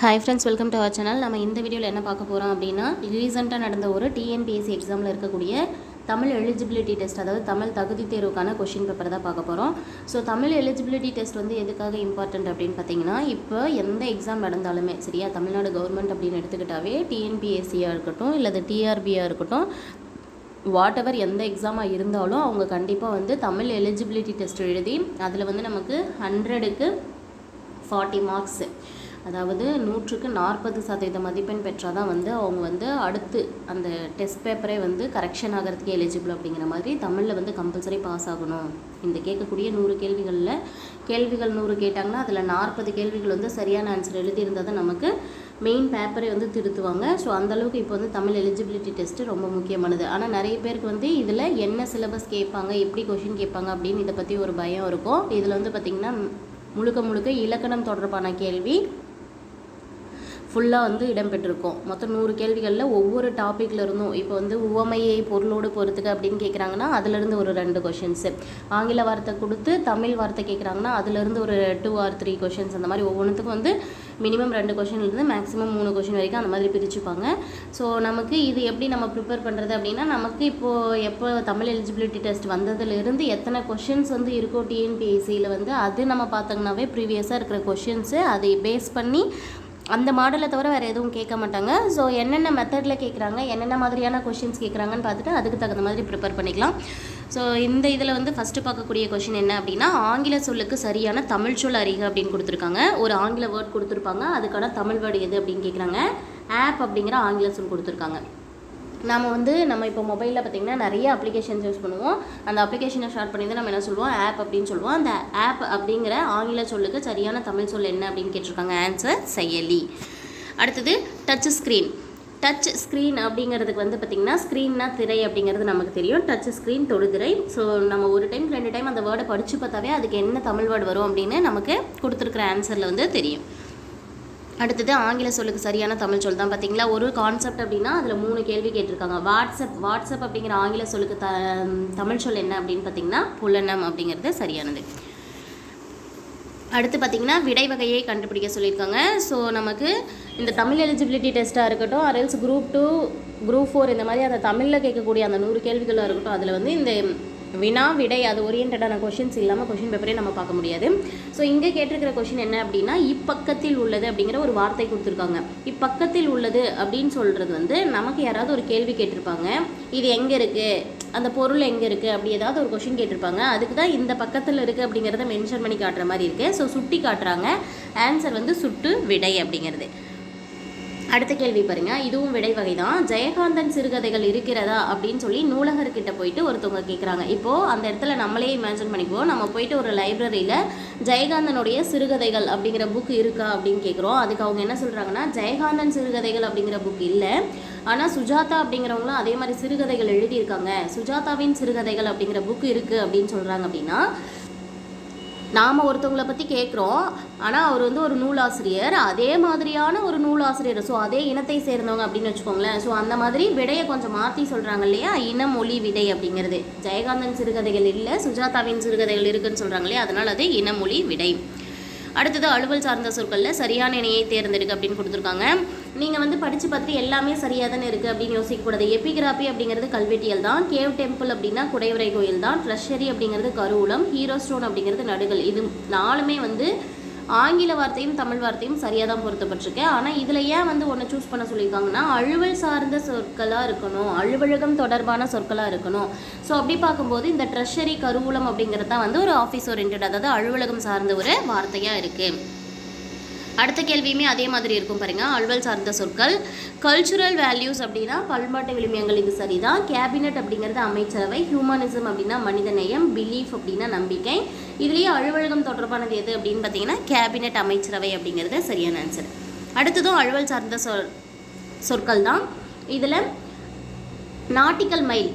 Hi friends, welcome to our channel. நம்ம இந்த வீடியோவில் என்ன பார்க்க போகிறோம் அப்படின்னா, ரீசெண்டாக நடந்த ஒரு டிஎன்பிஎஸ்சி எக்ஸாமில் இருக்கக்கூடிய தமிழ் எலிஜிபிலிட்டி டெஸ்ட், அதாவது தமிழ் தகுதி தேர்வுக்கான கொஷின் பேப்பர் தான் பார்க்க போகிறோம். ஸோ தமிழ் எலிஜிபிலிட்டி டெஸ்ட் வந்து எதுக்காக இம்பார்ட்டன்ட் அப்படின்னு பார்த்தீங்கன்னா, இப்போ எந்த எக்ஸாம் நடந்தாலுமே சரியா, தமிழ்நாடு கவர்மெண்ட் அப்படின்னு எடுத்துக்கிட்டாவே டிஎன்பிஎஸ்சியாக இருக்கட்டும் இல்லை டிஆர்பியாக இருக்கட்டும், வாட் எவர் எந்த எக்ஸாமாக இருந்தாலும் அவங்க கண்டிப்பாக வந்து தமிழ் எலிஜிபிலிட்டி டெஸ்ட் எழுதி அதில் வந்து நமக்கு 100க்கு 40 மார்க்ஸு, அதாவது 100க்கு 40% மதிப்பெண் பெற்றால் தான் வந்து அவங்க வந்து அடுத்து அந்த டெஸ்ட் பேப்பரே வந்து கரெக்ஷன் ஆகிறதுக்கு எலிஜிபிள் அப்படிங்கிற மாதிரி தமிழில் வந்து கம்பல்சரி பாஸ் ஆகணும். இந்த கேட்கக்கூடிய 100 கேள்விகள் 100 கேட்டாங்கன்னா அதில் 40 கேள்விகள் வந்து சரியான ஆன்சர் எழுதியிருந்தால் தான் நமக்கு மெயின் பேப்பரை வந்து திருத்துவாங்க. ஸோ அந்தளவுக்கு இப்போ வந்து தமிழ் எலிஜிபிலிட்டி டெஸ்ட்டு ரொம்ப முக்கியமானது. ஆனால் நிறைய பேருக்கு வந்து இதில் என்ன சிலபஸ் கேட்பாங்க, எப்படி கொஷின் கேட்பாங்க அப்படின்னு இதை பற்றி ஒரு பயம் இருக்கும். இதில் வந்து பார்த்திங்கன்னா முழுக்க இலக்கணம் தொடர்பான கேள்வி ஃபுல்லாக வந்து இடம்பெற்றிருக்கும். மொத்தம் 100 கேள்விகளில் ஒவ்வொரு டாப்பிக்கில் இருந்தும், இப்போ வந்து உவமையை பொருளோடு பொறுத்துக்க அப்படின்னு கேட்குறாங்கன்னா அதிலிருந்து ஒரு 2 கொஷின்ஸு, ஆங்கில வார்த்தை கொடுத்து தமிழ் வார்த்தை கேட்குறாங்கன்னா அதிலிருந்து ஒரு 2 or 3 கொஷின்ஸ், அந்த மாதிரி ஒவ்வொன்றுத்துக்கும் வந்து மினிமம் 2 கொஷின்லேருந்து மேக்ஸிமம் 3 கொஷின் வரைக்கும் அந்த மாதிரி பிரிச்சுப்பாங்க. ஸோ நமக்கு இது எப்படி நம்ம ப்ரிப்பேர் பண்ணுறது அப்படின்னா, நமக்கு இப்போது எப்போ தமிழ் எலிஜிபிலிட்டி டெஸ்ட் வந்ததுலேருந்து எத்தனை கொஷின்ஸ் வந்து இருக்கோ டிஎன்பிஎஸ்சியில் வந்து அது நம்ம பார்த்தோங்கன்னாவே ப்ரீவியஸாக இருக்கிற கொஷின்ஸு அதை பேஸ் பண்ணி அந்த மாடலை தவிர வேறு எதுவும் கேட்க மாட்டாங்க. ஸோ என்னென்ன மெத்தடில் கேட்குறாங்க, என்னென்ன மாதிரியான கொஷின்ஸ் கேட்குறாங்கன்னு பார்த்துட்டு அதுக்கு தகுந்த மாதிரி ப்ரிப்பேர் பண்ணிக்கலாம். ஸோ இந்த இதில் வந்து ஃபஸ்ட்டு பார்க்கக்கூடிய கொஷின் என்ன அப்படின்னா, ஆங்கில சொல்லுக்கு சரியான தமிழ் சொல் அறிக அப்படின்னு கொடுத்துருக்காங்க. ஒரு ஆங்கில வேர்ட் கொடுத்துருப்பாங்க, அதுக்கான தமிழ் வேர்டு எது அப்படின்னு கேட்குறாங்க. ஆப் அப்படிங்கிற ஆங்கில சொல் கொடுத்துருக்காங்க. நம்ம இப்போ மொபைலில் பார்த்திங்கன்னா நிறைய அப்ளிகேஷன்ஸ் யூஸ் பண்ணுவோம். அந்த அப்ளிகேஷனை ஸ்டார்ட் பண்ணி தான் நம்ம என்ன சொல்லுவோம், ஆப் அப்படின்னு சொல்லுவோம். அந்த ஆப் அப்படிங்கிற ஆங்கில சொல்லுக்கு சரியான தமிழ் சொல் என்ன அப்படின்னு கேட்டிருக்காங்க. ஆன்சர் செயலி. அடுத்தது டச் ஸ்க்ரீன் அப்படிங்கிறதுக்கு வந்து பார்த்திங்கன்னா, ஸ்க்ரீன்னா திரை அப்படிங்கிறது நமக்கு தெரியும். Touch screen தொடுதிரை. ஸோ நம்ம ஒரு டைம் 2 டைம் அந்த வேர்டை படித்து பார்த்தாவே அதுக்கு என்ன தமிழ் வேர்டு வரும் அப்படின்னு நமக்கு கொடுத்துருக்குற ஆன்சரில் வந்து தெரியும். அடுத்தது ஆங்கில சொல்லுக்கு சரியான தமிழ் சொல் தான். பார்த்திங்களா, ஒரு கான்செப்ட் அப்படின்னா அதில் 3 கேள்வி கேட்டிருக்காங்க. வாட்ஸ்அப் அப்படிங்கிற ஆங்கில சொல்லுக்கு தமிழ் சொல் என்ன அப்படின்னு பார்த்திங்கன்னா புலனம் அப்படிங்கிறது சரியானது. அடுத்து பார்த்திங்கன்னா விடை வகையை கண்டுபிடிக்க சொல்லியிருக்காங்க. ஸோ நமக்கு இந்த தமிழ் எலிஜிபிலிட்டி டெஸ்ட்டாக இருக்கட்டும், அரேல்ஸ் குரூப் 2 குரூப் 4 இந்த மாதிரி அந்த தமிழில் கேட்கக்கூடிய அந்த 100 கேள்விகளாக இருக்கட்டும், அதில் வந்து இந்த வினா விடை அது ஓரியன்டான கொஷின்ஸ் இல்லாமல் கொஷின் பேப்பரே நம்ம பார்க்க முடியாது. ஸோ இங்கே கேட்டிருக்கிற கொஷின் என்ன அப்படின்னா, இப்பக்கத்தில் உள்ளது அப்படிங்கிற ஒரு வார்த்தை கொடுத்துருக்காங்க. இப்பக்கத்தில் உள்ளது அப்படின்னு சொல்கிறது வந்து நமக்கு யாராவது ஒரு கேள்வி கேட்டிருப்பாங்க, இது எங்கே இருக்குது, அந்த பொருள் எங்கே இருக்குது, அப்படி ஏதாவது ஒரு கொஷின் கேட்டிருப்பாங்க. அதுக்கு தான் இந்த பக்கத்தில் இருக்குது அப்படிங்கிறத மென்ஷன் பண்ணி காட்டுற மாதிரி இருக்குது. ஸோ சுட்டி காட்டுறாங்க. ஆன்சர் வந்து சுட்டு விடை அப்படிங்கிறது. அடுத்த கேள்வி பாருங்க, இதுவும் விடை வகை தான். ஜெயகாந்தன் சிறுகதைகள் இருக்கிறதா அப்படின்னு சொல்லி நூலகர்கிட்ட போயிட்டு ஒருத்தவங்க கேட்குறாங்க. இப்போது அந்த இடத்துல நம்மளே இமேஜின் பண்ணிக்குவோம், நம்ம போயிட்டு ஒரு லைப்ரரியில் ஜெயகாந்தனுடைய சிறுகதைகள் அப்படிங்கிற புக் இருக்கா அப்படின்னு கேட்குறோம். அதுக்கு அவங்க என்ன சொல்கிறாங்கன்னா, ஜெயகாந்தன் சிறுகதைகள் அப்படிங்கிற புக் இல்லை, ஆனால் சுஜாதா அப்படிங்கிறவங்களும் அதே மாதிரி சிறுகதைகள் எழுதியிருக்காங்க, சுஜாதாவின் சிறுகதைகள் அப்படிங்கிற புக் இருக்குது அப்படின்னு சொல்கிறாங்க. அப்படின்னா நாம் ஒருத்தவங்களை பற்றி கேட்குறோம், ஆனால் அவர் வந்து ஒரு நூலாசிரியர், அதே மாதிரியான ஒரு நூலாசிரியர், ஸோ அதே இனத்தை சேர்ந்தவங்க அப்படின்னு வச்சுக்கோங்களேன். ஸோ அந்த மாதிரி விடையை கொஞ்சம் மாற்றி சொல்கிறாங்க இல்லையா, இனம் மொழி விடை அப்படிங்கிறது. ஜெயகாந்தன் சிறுகதைகள் இல்லை, சுஜாதாவின் சிறுகதைகள் இருக்குதுன்னு சொல்கிறாங்க இல்லையா, அதனால் அது இனமொழி விடை. அடுத்தது அலுவல் சார்ந்த சொற்களில் சரியான இணையை தேர்ந்தெடுக்க அப்படின்னு கொடுத்துருக்காங்க. நீங்கள் வந்து படித்து பார்த்து எல்லாமே சரியாக தானே இருக்குது அப்படின்னு யோசிக்கக்கூடாது. எபிகிராபி அப்படிங்கிறது கல்வெட்டியல் தான், கேவ் டெம்பிள் அப்படின்னா குடைவரை கோயில் தான், ட்ரெஷரி அப்படிங்கிறது கருவூலம், ஹீரோ ஸ்டோன் அப்படிங்கிறது நடுகள். இது 4மே வந்து ஆங்கில வார்த்தையும் தமிழ் வார்த்தையும் சரியாக தான் பொருத்தப்பட்டிருக்கு. ஆனால் இதில் ஏன் வந்து ஒன்று சூஸ் பண்ண சொல்லியிருக்காங்கன்னா, அலுவல் சார்ந்த சொற்களாக இருக்கணும், அலுவலகம் தொடர்பான சொற்களாக இருக்கணும். ஸோ அப்படி பார்க்கும்போது இந்த ட்ரெஷரி கருவூலம் அப்படிங்கிறது தான் வந்து ஒரு ஆஃபீஸ் ஓரியன்ட், அதாவது அலுவலகம் சார்ந்த ஒரு வார்த்தையாக இருக்குது. அடுத்த கேள்வியுமே அதே மாதிரி இருக்கும் பாருங்க. அலுவல் சார்ந்த சொற்கள். கல்ச்சுரல் வேல்யூஸ் அப்படின்னா பண்பாட்டு விழுமியங்கள், இது சரிதான். கேபினட் அப்படிங்கிறது அமைச்சரவை, ஹியூமனிசம் அப்படின்னா மனிதநேயம், பிலீஃப் அப்படின்னா நம்பிக்கை. இதுலேயே அலுவலகம் தொடர்பானது எது அப்படின்னு பார்த்தீங்கன்னா கேபினட் அமைச்சரவை அப்படிங்கிறது சரியான ஆன்சர். அடுத்ததும் அலுவல் சார்ந்த சொற்கள் தான். இதில் நாட்டிக்கல் மைல்,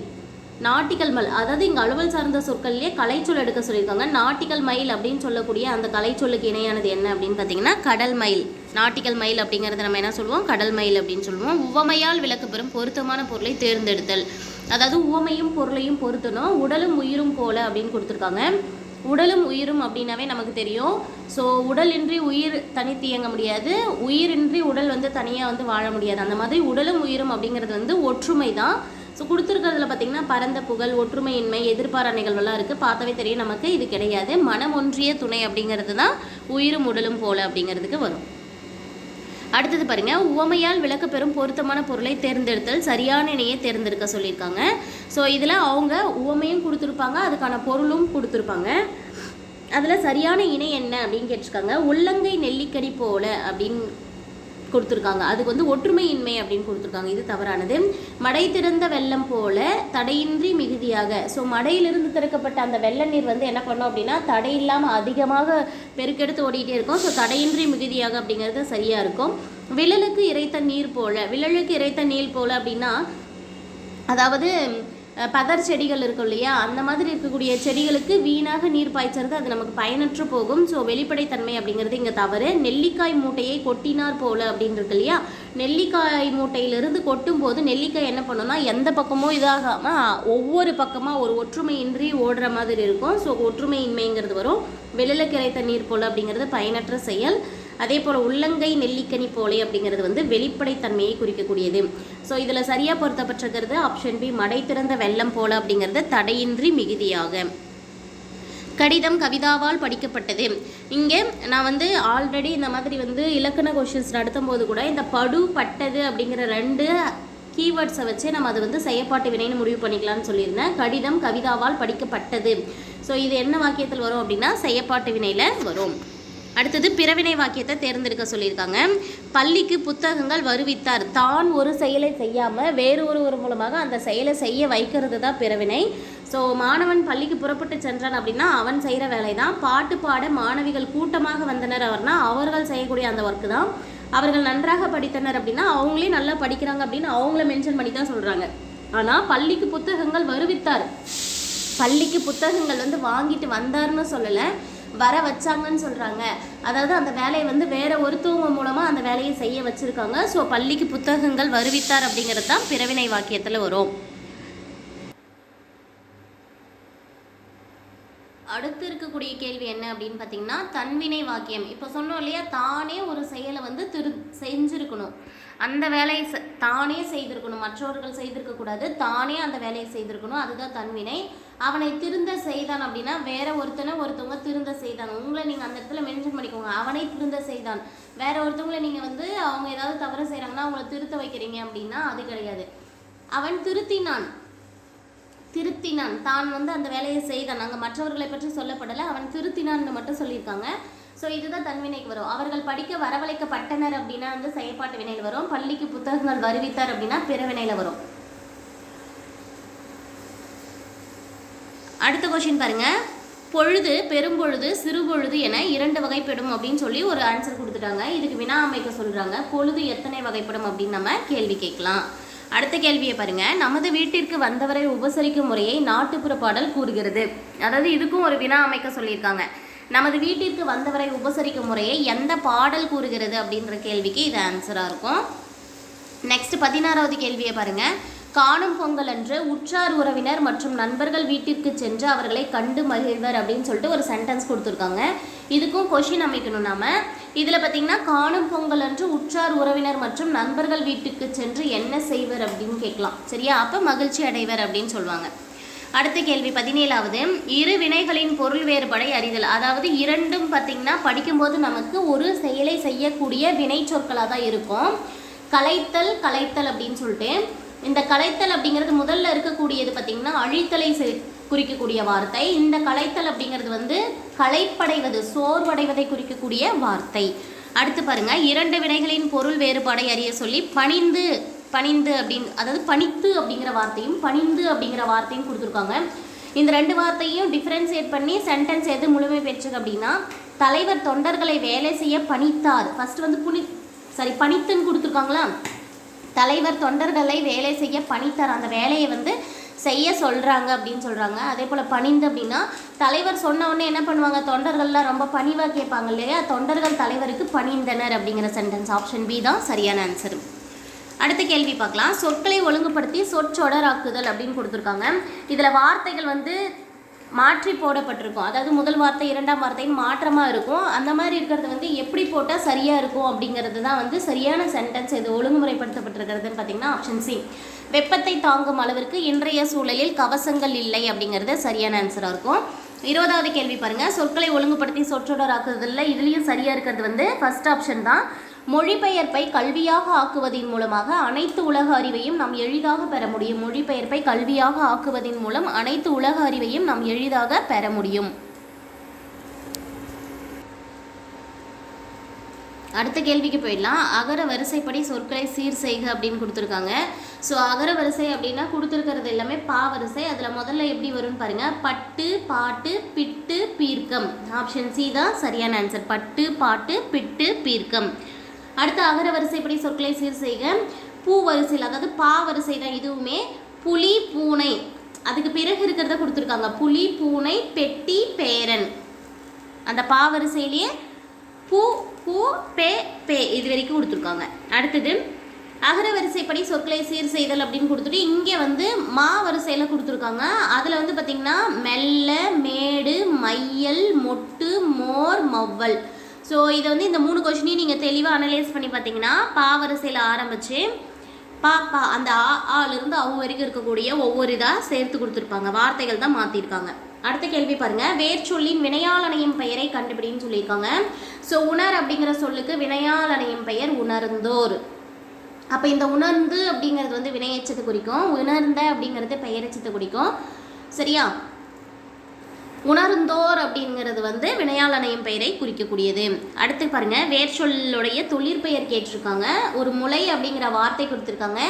அதாவது இங்கே அலுவல் சார்ந்த சொற்கள்லேயே கலைச்சொல் எடுக்க சொல்லியிருக்காங்க. நாட்டிக்கல் மைல் அப்படின்னு சொல்லக்கூடிய அந்த கலைச்சொல்லுக்கு இணையானது என்ன அப்படின்னு பார்த்தீங்கன்னா கடல் மைல். நாட்டிக்கல் மைல் அப்படிங்கிறது நம்ம என்ன சொல்லுவோம், கடல் மைல் அப்படின்னு சொல்லுவோம். உவமையால் விளக்கு பெறும் பொருத்தமான பொருளை தேர்ந்தெடுத்தல், அதாவது உவமையும் பொருளையும் பொருத்தணும். உடலும் உயிரும் போல அப்படின்னு கொடுத்துருக்காங்க. உடலும் உயிரும் அப்படின்னாவே நமக்கு தெரியும். ஸோ உடலின்றி உயிர் தனித்து இயங்க முடியாது, உயிரின்றி உடல் வந்து தனியாக வந்து வாழ முடியாது. அந்த மாதிரி உடலும் உயிரும் அப்படிங்கிறது வந்து ஒற்றுமை தான். ஸோ கொடுத்துருக்கிறதுல பார்த்திங்கன்னா பரந்த புகழ், ஒற்றுமையின்மை, எதிர்பாரா நிகழ்வெல்லாம் இருக்குது. பார்த்தாவே தெரியும் நமக்கு இது கிடையாது. மனம் ஒன்றிய துணை அப்படிங்கிறது தான் உயிரும் உடலும் போல அப்படிங்கிறதுக்கு வரும். அடுத்தது பாருங்கள், உவமையால் விளக்க பெறும் பொருத்தமான பொருளை தேர்ந்தெடுத்தல், சரியான இணையை தேர்ந்தெடுக்க சொல்லியிருக்காங்க. ஸோ இதில் அவங்க உவமையும் கொடுத்துருப்பாங்க, அதுக்கான பொருளும் கொடுத்துருப்பாங்க. அதில் சரியான இணை என்ன அப்படின்னு கேட்டிருக்காங்க. உள்ளங்கை நெல்லிக்கனி போல அப்படின்னு கொடுத்துருக்காங்க. அதுக்கு வந்து ஒற்றுமையின்மை அப்படின்னு கொடுத்துருக்காங்க. இது தவறானது. மடை திறந்த வெள்ளம் போல தடையின்றி மிகுதியாக. ஸோ மடையிலிருந்து திறக்கப்பட்ட அந்த வெள்ள நீர் வந்து என்ன பண்ணோம் அப்படின்னா தடை இல்லாமல் அதிகமாக பெருக்கெடுத்து ஓடிக்கிட்டே இருக்கும். ஸோ தடையின்றி மிகுதியாக அப்படிங்கிறது சரியாக இருக்கும். விழலுக்கு இறைத்த நீர் போல, விழலுக்கு இறைத்த நீர் போல அப்படின்னா அதாவது பதர் செடிகள் இருக்கும் இல்லையா, அந்த மாதிரி இருக்கக்கூடிய செடிகளுக்கு வீணாக நீர் பாய்ச்சறது அது நமக்கு பயனற்று போகும். ஸோ வெளிப்படைத்தன்மை அப்படிங்கிறது இங்கே தவறு. நெல்லிக்காய் மூட்டையை கொட்டினார் போல அப்படின்னு இருக்கு இல்லையா, நெல்லிக்காய் மூட்டையிலிருந்து கொட்டும் போது நெல்லிக்காய் என்ன பண்ணணும்னா எந்த பக்கமும் இதாகாமல் ஒவ்வொரு பக்கமாக ஒரு ஒற்றுமையின்றி ஓடுற மாதிரி இருக்கும். ஸோ ஒற்றுமையின்மைங்கிறது வரும். விழலுக்கு இறைத்த நீர் போல அப்படிங்கிறது பயனற்ற செயல். அதே போல் உள்ளங்கை நெல்லிக்கனி போலே அப்படிங்கிறது வந்து வெளிப்படைத்தன்மையை குறிக்கக்கூடியது. ஸோ இதில் சரியாக பொருத்தப்பட்டிருக்கிறது ஆப்ஷன் பி, மடை திறந்த வெள்ளம் போல அப்படிங்கிறது தடையின்றி மிகுதியாக. கடிதம் கவிதாவால் படிக்கப்பட்டது. இங்கே நான் வந்து ஆல்ரெடி இந்த மாதிரி வந்து இலக்கண கொஷின்ஸ் நடத்தும் போது கூட இந்த படு பட்டது அப்படிங்கிற 2 கீவேர்ட்ஸை வச்சு நம்ம அது வந்து செயற்பாட்டு வினைன்னு முடிவு பண்ணிக்கலாம்னு சொல்லியிருந்தேன். கடிதம் கவிதாவால் படிக்கப்பட்டது. ஸோ இது என்ன வாக்கியத்தில் வரும் அப்படின்னா செயற்பாட்டு வினையில் வரும். அடுத்தது பிறவினை வாக்கியத்தை தேர்ந்தெடுக்க சொல்லியிருக்காங்க. பள்ளிக்கு புத்தகங்கள் வருவித்தார். தான் ஒரு செயலை செய்யாமல் வேறு ஒருவர் மூலமாக அந்த செயலை செய்ய வைக்கிறது தான் பிறவினை. ஸோ மாணவன் பள்ளிக்கு புறப்பட்டு சென்றான் அப்படின்னா அவன் செய்கிற வேலை தான். பாட்டு பாட மாணவிகள் கூட்டமாக வந்தனர் அவர்னா அவர்கள் செய்யக்கூடிய அந்த ஒர்க்கு தான். அவர்கள் நன்றாக படித்தனர் அப்படின்னா அவங்களே நல்லா படிக்கிறாங்க அப்படின்னு அவங்கள மென்ஷன் பண்ணி தான் சொல்கிறாங்க. ஆனால் பள்ளிக்கு புத்தகங்கள் வருவித்தார், பள்ளிக்கு புத்தகங்கள் வந்து வாங்கிட்டு வந்தார்னு சொல்லலை, வர வச்சாங்கன்னு சொல்கிறாங்க. அதாவது அந்த வேலையை வந்து வேறு ஒருத்தவங்க மூலமாக அந்த வேலையை செய்ய வச்சுருக்காங்க. ஸோ பள்ளிக்கு புத்தகங்கள் வருவித்தார் அப்படிங்கிறது தான் பிறவினை வாக்கியத்தில் வரும். அடுத்து இருக்கக்கூடிய கேள்வி என்ன அப்படின்னு பார்த்தீங்கன்னா தன்வினை வாக்கியம். இப்போ சொன்னோம் இல்லையா, தானே ஒரு செயலை வந்து செஞ்சுருக்கணும், அந்த வேலையை தானே செய்திருக்கணும், மற்றவர்கள் செய்திருக்கக்கூடாது, தானே அந்த வேலையை செய்திருக்கணும், அதுதான் தன்வினை. அவனை திருந்த செய்தான் அப்படின்னா வேற ஒருத்தவங்க திருந்த செய்தான், உங்களை நீங்கள் அந்த இடத்துல மென்ஷன் பண்ணிக்கோங்க. அவனை திருந்த செய்தான். வேற ஒருத்தவங்களை நீங்கள் வந்து அவங்க ஏதாவது தவறு செய்கிறாங்கன்னா அவங்கள திருத்த வைக்கிறீங்க அப்படின்னா அது கிடையாது. அவன் திருத்தினான், தான் வந்து அந்த வேலையை செய்தான். அங்கே மற்றவர்களை பற்றி சொல்லப்படலை, அவன் திருத்தினான்னு மட்டும் சொல்லியிருக்காங்க. ஸோ இதுதான் தன்வினைக்கு வரும். அவர்கள் படிக்க வரவழைக்கப்பட்டனர் அப்படின்னா வந்து செயற்பாட்டு வினையில் வரும். பள்ளிக்கு புத்தகங்கள் வருவித்தார் அப்படின்னா பிறவினையில் வரும். அடுத்த கொஸ்டின் பாருங்க. பொழுது, பெரும்பொழுது, சிறுபொழுது என 2 வகைப்படும் அப்படின்னு சொல்லி ஒரு ஆன்சர் கொடுத்துட்டாங்க. இதுக்கு வினா அமைக்க சொல்கிறாங்க. பொழுது எத்தனை வகைப்படும் அப்படின்னு நம்ம கேள்வி கேட்கலாம். அடுத்த கேள்வியை பாருங்க. நமது வீட்டிற்கு வந்தவரை உபசரிக்கும் முறையை நாட்டுப்புற பாடல் கூறுகிறது. அதாவது இதுக்கும் ஒரு வினா அமைக்க சொல்லியிருக்காங்க. நமது வீட்டிற்கு வந்தவரை உபசரிக்கும் முறையை எந்த பாடல் கூறுகிறது அப்படின்ற கேள்விக்கு இது ஆன்சராக இருக்கும். நெக்ஸ்ட் 16வது கேள்வியை பாருங்க. காணும் பொங்கல் அன்று உற்றார் உறவினர் மற்றும் நண்பர்கள் வீட்டிற்கு சென்று அவர்களை கண்டு மகிழ்வர் அப்படின்னு சொல்லிட்டு ஒரு சென்டென்ஸ் கொடுத்துருக்காங்க. இதுக்கும் கொஷின் அமைக்கணும் நாம. இதில் பார்த்தீங்கன்னா காணும் பொங்கல் அன்று உற்றார் உறவினர் மற்றும் நண்பர்கள் வீட்டுக்கு சென்று என்ன செய்வர் அப்படின்னு கேட்கலாம். சரியா? அப்போ மகிழ்ச்சி அடைவர் அப்படின்னு சொல்லுவாங்க. அடுத்த கேள்வி 17வது. இரு வினைகளின் பொருள் வேறுபாடை அறிதல். அதாவது இரண்டும் பார்த்திங்கன்னா படிக்கும்போது நமக்கு ஒரு செயலை செய்யக்கூடிய வினை சொற்களாக தான் இருக்கும். கலைத்தல், கலைத்தல் அப்படின்னு சொல்லிட்டு இந்த கலைத்தல் அப்படிங்கிறது முதல்ல இருக்கக்கூடியது பார்த்திங்கன்னா அழித்தலை குறிக்கக்கூடிய வார்த்தை. இந்த கலைத்தல் அப்படிங்கிறது வந்து களைப்படைவது, சோர்வடைவதை குறிக்கக்கூடிய வார்த்தை. அடுத்து பாருங்கள். 2 வினைகளின் பொருள் வேறுபாடை அறிய சொல்லி பணிந்து அப்படின்னு, அதாவது பணித்து அப்படிங்கிற வார்த்தையும் பணிந்து அப்படிங்கிற வார்த்தையும் கொடுத்துருக்காங்க. இந்த 2 வார்த்தையும் டிஃப்ரென்சியேட் பண்ணி சென்டென்ஸ் எது முழுமை பெற்றது அப்படின்னா தலைவர் தொண்டர்களை வேலை செய்ய பணித்தார். ஃபர்ஸ்ட் வந்து பணித்துன்னு கொடுத்துருக்காங்களா, தலைவர் தொண்டர்களை வேலை செய்ய பணித்தார், அந்த வேலையை வந்து செய்ய சொல்கிறாங்க அப்படின்னு சொல்கிறாங்க. அதே போல் பணிந்து அப்படின்னா தலைவர் சொன்ன உடனே என்ன பண்ணுவாங்க, தொண்டர்கள்லாம் ரொம்ப பணிவாக கேட்பாங்க இல்லையா, தொண்டர்கள் தலைவருக்கு பணிந்தனர் அப்படிங்கிற சென்டென்ஸ். ஆப்ஷன் பி தான் சரியான ஆன்சர். அடுத்த கேள்வி பார்க்கலாம். சொற்களை ஒழுங்குபடுத்தி சொற்றொடராக்குதல் அப்படின்னு கொடுத்துருக்காங்க. இதில் வார்த்தைகள் வந்து மாற்றி போடப்பட்டிருக்கும். அதாவது முதல் வார்த்தை இரண்டாம் வார்த்தைன்னு மாற்றமாக இருக்கும். அந்த மாதிரி இருக்கிறது வந்து எப்படி போட்டால் சரியாக இருக்கும் அப்படிங்கிறது தான் வந்து சரியான சென்டென்ஸ். இது ஒழுங்குமுறைப்படுத்தப்பட்டிருக்கிறதுன்னு பார்த்தீங்கன்னா ஆப்ஷன் சி. வெப்பத்தை தாங்கும் அளவிற்கு இன்றைய சூழலில் கவசங்கள் இல்லை அப்படிங்கிறது சரியான ஆன்சராக இருக்கும். 20வது கேள்வி பாருங்கள். சொற்களை ஒழுங்குபடுத்தி சொற்றொடராக்குறதில்ல. இதுலேயும் சரியாக இருக்கிறது வந்து ஃபர்ஸ்ட் ஆப்ஷன் தான். மொழிபெயர்ப்பை கல்வியாக ஆக்குவதன் மூலமாக அனைத்து உலக அறிவையும் நாம் எளிதாக பெற முடியும். மொழிபெயர்ப்பை கல்வியாக ஆக்குவதன் மூலம் அனைத்து உலக அறிவையும் நாம் எளிதாக பெற முடியும். அடுத்த கேள்விக்கு போயிடலாம். அகர வரிசைப்படி சொற்களை சீர் செய்க அப்படின்னு கொடுத்துருக்காங்க. ஸோ அகர வரிசை அப்படின்னா கொடுத்துருக்கிறது எல்லாமே பா வரிசை. அதில் முதல்ல எப்படி வரும்னு பாருங்கள். பட்டு, பாட்டு, பிட்டு, பீர்க்கம். ஆப்ஷன் சி தான் சரியான ஆன்சர். பட்டு, பாட்டு, பிட்டு, பீர்க்கம். அடுத்த அகர வரிசைப்படி சொற்களை சீர் செய்க. பூ வரிசையில், அதாவது பா வரிசை தான் இதுவுமே. புலி, பூனை, அதுக்கு பிறகு இருக்கிறத கொடுத்துருக்காங்க. புலி, பூனை, பெட்டி, பேரன். அந்த பா வரிசையிலேயே பூ, பூ, பே, பே இது வரைக்கும் கொடுத்துருக்காங்க. அடுத்தது அகர வரிசைப்படி சொற்களை சீர் செய்தல் அப்படின்னு கொடுத்துட்டு இங்கே வந்து மா வரிசையில் கொடுத்துருக்காங்க. அதில் வந்து பார்த்திங்கன்னா மெல்ல, மேடு, மையல், மொட்டு, மோர், மவ்வல். ஸோ இதை வந்து இந்த 3 கொஷினையும் நீங்கள் தெளிவாக அனலைஸ் பண்ணி பார்த்தீங்கன்னா பா வரிசையில் ஆரம்பித்து பா அந்த ஆலிருந்து அவங்க வரைக்கும் இருக்கக்கூடிய ஒவ்வொரு இதாக சேர்த்து கொடுத்துருப்பாங்க. வார்த்தைகள் தான் மாற்றிருக்காங்க. அடுத்த கேள்வி பாருங்கள். வேர்ச்சொல்லின் வினையாளனையும் பெயரை கண்டுபிடின்னு சொல்லியிருக்காங்க. ஸோ உணர் அப்படிங்கிற சொல்லுக்கு வினையாளனையும் பெயர் உணர்ந்தோர். அப்போ இந்த உணர்ந்து அப்படிங்கிறது வந்து வினையச்சத்தை குறிக்கும். உணர்ந்த அப்படிங்கிறது பெயரச்சத்தை குறிக்கும். சரியா? உணர்ந்தோர் அப்படிங்கிறது வந்து வினையாளனையும் பெயரை குறிக்கக்கூடியது. அடுத்து பாருங்க. வேர்ச்சொல்லுடைய தொழிற்பெயர் கேட்டிருக்காங்க. ஒரு முளை அப்படிங்கிற வார்த்தை கொடுத்துருக்காங்க.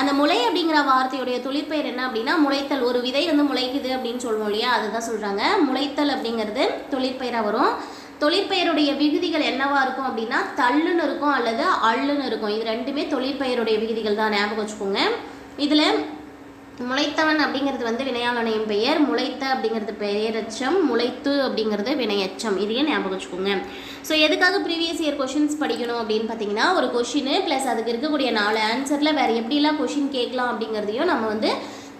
அந்த முளை அப்படிங்கிற வார்த்தையுடைய தொழிற்பெயர் என்ன அப்படின்னா முளைத்தல். ஒரு விதை வந்து முளைக்குது அப்படின்னு சொல்லுவோம் இல்லையா, அதுதான் சொல்கிறாங்க. முளைத்தல் அப்படிங்கிறது தொழிற்பெயராக வரும். தொழிற்பெயருடைய விகுதிகள் என்னவா இருக்கும் அப்படின்னா தள்ளுன்னு இருக்கும் அல்லது அள்ளுன்னு இருக்கும். இது ரெண்டுமே தொழிற்பெயருடைய விகுதிகள் தான், ஞாபகம் வச்சுக்கோங்க. இதில் முளைத்தவன் அப்படிங்கிறது வந்து வினையாளனையும் பெயர், முளைத்த அப்படிங்கிறது பெயரச்சம், முளைத்து அப்படிங்கிறது வினையச்சம். இதையே ஞாபகம் வச்சுக்கோங்க. ஸோ எதுக்காக ப்ரீவியஸ் இயர் கொஷின்ஸ் படிக்கணும் அப்படின்னு பார்த்தீங்கன்னா ஒரு கொஷின் ப்ளஸ் அதுக்கு இருக்கக்கூடிய 4 ஆன்சரில் வேறு எப்படிலாம் கொஷின் கேட்கலாம் அப்படிங்கிறதையும் நம்ம வந்து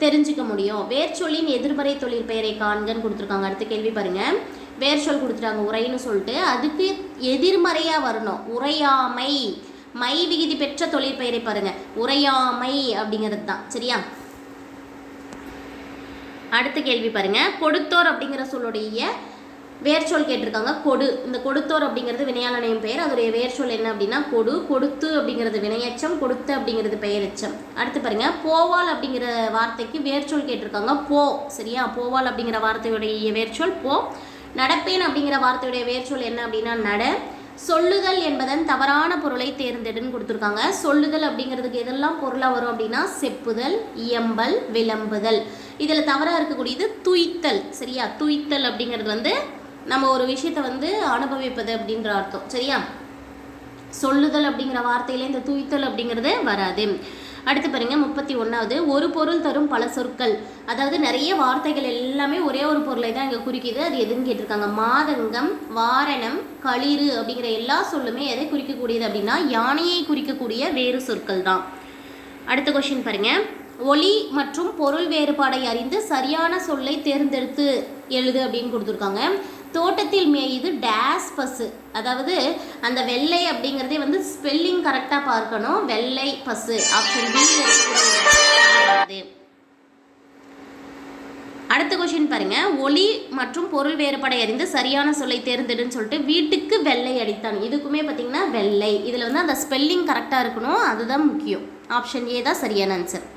தெரிஞ்சுக்க முடியும். வேர்ச்சொல்லின் எதிர்மறை தொழிற்பெயரை காண்கன்னு கொடுத்துருக்காங்க. அடுத்த கேள்வி பாருங்கள். வேர்ச்சொல் கொடுத்துட்டாங்க உரைன்னு சொல்லிட்டு, அதுக்கு எதிர்மறையாக வரணும். உரையாமை, மை விகுதி பெற்ற தொழிற்பெயரை பாருங்கள். உரையாமை அப்படிங்கிறது தான். சரியா? அடுத்த கேள்வி பாருங்க. கொடுத்தோர் அப்படிங்கிற சொல்லுடைய வேர்ச்சொல் கேட்டிருக்காங்க. கொடு. இந்த கொடுத்தோர் அப்படிங்கிறது வினையாளனையும் பெயர். அதோடைய வேர்ச்சொல் என்ன அப்படின்னா கொடு. கொடுத்து அப்படிங்கிறது வினையச்சம், கொடுத்து அப்படிங்கிறது பெயரச்சம். அடுத்து பாருங்க. போவால் அப்படிங்கிற வார்த்தைக்கு வேர்ச்சொல் கேட்டிருக்காங்க. போ. சரியா? போவால் அப்படிங்கிற வார்த்தையுடைய வேர்ச்சொல் போ. நடப்பேன் அப்படிங்கிற வார்த்தையுடைய வேர்ச்சொல் என்ன அப்படின்னா நட. சொல்லுதல் என்பதன் தவறான பொருளை தேர்ந்தெடுன்னு கொடுத்துருக்காங்க. சொல்லுதல் அப்படிங்கிறதுக்கு எதெல்லாம் பொருளாக வரும் அப்படின்னா செப்புதல், இயம்பல், விளம்புதல். இதில் தவறாக இருக்கக்கூடியது துய்த்தல். சரியா? துய்த்தல் அப்படிங்கிறது வந்து நம்ம ஒரு விஷயத்தை வந்து அனுபவிப்பது அப்படின்ற அர்த்தம். சரியா? சொல்லுதல் அப்படிங்கிற வார்த்தையில இந்த துய்த்தல் அப்படிங்கிறது வராது. அடுத்து பாருங்க. 31வது. ஒரு பொருள் தரும் பல சொற்கள். அதாவது நிறைய வார்த்தைகள் எல்லாமே ஒரே ஒரு பொருளை தான் இங்கே குறிக்குது. அது எதுன்னு கேட்டிருக்காங்க. மாதங்கம், வாரணம், களிறு அப்படிங்கிற எல்லா சொல்லுமே எதை குறிக்கக்கூடியது அப்படின்னா யானையை குறிக்கக்கூடிய வேறு சொற்கள் தான். அடுத்த கொஸ்டின் பாருங்க. ஒலி மற்றும் பொருள் வேறுபாடை அறிந்து சரியான சொல்லை தேர்ந்தெடுத்து எழுது அப்படின்னு கொடுத்துருக்காங்க. தோட்டத்தில் மேயுது டேஸ் பசு. அதாவது அந்த வெள்ளை அப்படிங்கிறதே வந்து ஸ்பெல்லிங் கரெக்டாக பார்க்கணும். வெள்ளை பசு. Option B. அடுத்த கொஸ்டின் பாருங்க. ஒலி மற்றும் பொருள் வேறுபாடை அறிந்து சரியான சொல்லை தேர்ந்தெடுன்னு சொல்லிட்டு வீட்டுக்கு வெள்ளை அடித்தான். இதுக்குமே பார்த்தீங்கன்னா வெள்ளை. இதில் வந்து அந்த ஸ்பெல்லிங் கரெக்டாக இருக்கணும், அதுதான் முக்கியம். ஆப்ஷன் ஏ தான் சரியான ஆன்சர்.